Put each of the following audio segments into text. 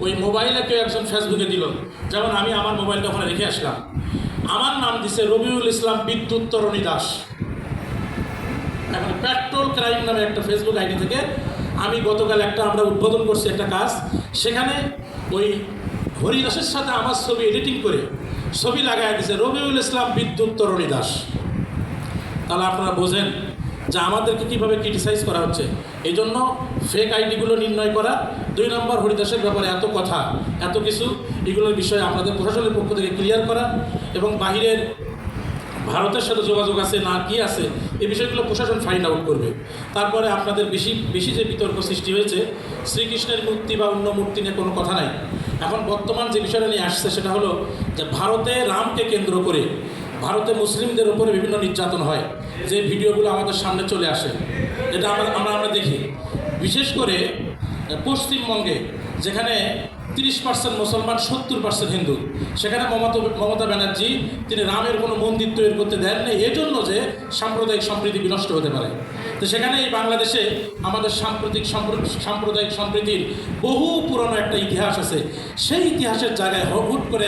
ওই মোবাইলে কেউ একজন ফেসবুকে দিল, যেমন আমি আমার মোবাইলটা ওখানে রেখে আসলাম, আমার নাম দিছে রবিউল ইসলাম বিদ্যুৎ তরণী দাস। এখন পেট্রোল ক্রাইম নামে একটা ফেসবুক আইডি থেকে আমি গতকাল আমরা উদ্বোধন করছি একটা কাজ, সেখানে ওই হরিদাসের সাথে আমার ছবি এডিটিং করে ছবি লাগাই দিছে রবিউল ইসলাম বিদ্যুৎ তরণী দাস। তাহলে আপনারা বোঝেন যে আমাদেরকে কীভাবে ক্রিটিসাইজ করা হচ্ছে। এই জন্য ফেক আইডিগুলো নির্ণয় করা, 2 নম্বর হরিদাসের ব্যাপারে এত কথা এত কিছু, এগুলোর বিষয়ে আপনাদের প্রশাসনের পক্ষ থেকে ক্লিয়ার করা, এবং বাহিরের ভারতের সাথে যোগাযোগ আছে না কি আছে এই বিষয়গুলো প্রশাসন ফাইন্ড আউট করবে। তারপরে আপনাদের বেশি যে বিতর্ক সৃষ্টি হয়েছে, শ্রীকৃষ্ণের মূর্তি বা অন্য মূর্তি নিয়ে কোনো কথা নাই। এখন বর্তমান যে বিষয়টা নিয়ে আসছে সেটা হলো যে ভারতে রামকে কেন্দ্র করে ভারতে মুসলিমদের উপরে বিভিন্ন নির্যাতন হয়, যে ভিডিওগুলো আমাদের সামনে চলে আসে, যেটা আমরা দেখি। বিশেষ করে পশ্চিমবঙ্গে যেখানে 30% মুসলমান 70% হিন্দু, সেখানে মমতা ব্যানার্জি তিনি রামের কোনো মন্দির তৈরি করতে দেননি, এজন্য যে সাম্প্রদায়িক সম্প্রীতি বিনষ্ট হতে পারে। তো সেখানে এই বাংলাদেশে আমাদের সাম্প্রদায়িক সম্প্রীতির বহু পুরনো একটা ইতিহাস আছে। সেই ইতিহাসের জায়গায় হুট করে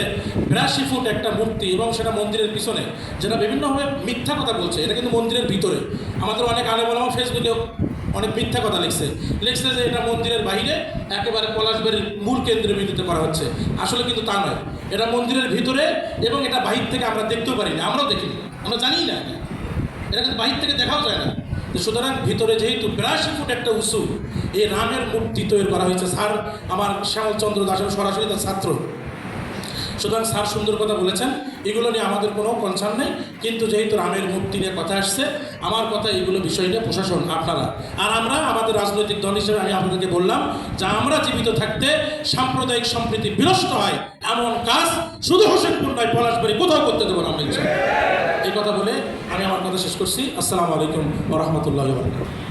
82 ফুট একটা মূর্তি, এবং সেটা মন্দিরের পিছনে, যেটা বিভিন্নভাবে মিথ্যা কথা বলছে, এটা কিন্তু মন্দিরের ভিতরে। আমাদের অনেক আলেম ওলামা ফেসবুকে অনেক মিথ্যা কথা লিখছে যে এটা মন্দিরের বাইরে একেবারে পলাশবাড়ির মূল কেন্দ্রের বিদ্যুতে করা হচ্ছে। আসলে কিন্তু তা নয়, এটা মন্দিরের ভিতরে, এবং এটা বাহির থেকে আমরা দেখতেও পারি না, আমরাও দেখিনি, আমরা জানি না, এটা কিন্তু বাহির থেকে দেখাও যায় না। সুতরাং ভিতরে যেহেতু 82 ফুট একটা উঁচু এই রামের মূর্তি তৈরি করা হয়েছে, স্যার আমার শ্যামলচন্দ্র দাসের সরাসরি তার ছাত্র, সুতরাং স্যার সুন্দর কথা বলেছেন, এগুলো নিয়ে আমাদের কোনো কনসার্ন নেই। কিন্তু যেহেতু রামের মূর্তি নিয়ে কথা আসছে, আমার কথা এগুলো বিষয় নিয়ে প্রশাসন আপনারা আর আমরা আমাদের রাজনৈতিক দল হিসেবে আমি আপনাদেরকে বললাম যে আমরা জীবিত থাকতে সাম্প্রদায়িক সম্প্রীতি বিনষ্ট হয় এমন কাজ শুধু হোসেনপুর নয়, পলাশবাড়ি কোথাও করতে দেবো না আমরা। এই কথা বলে আমি আমার কথা শেষ করছি। আসসালামু আলাইকুম ওয়া রাহমাতুল্লাহি ওয়া বারাকাতুহু।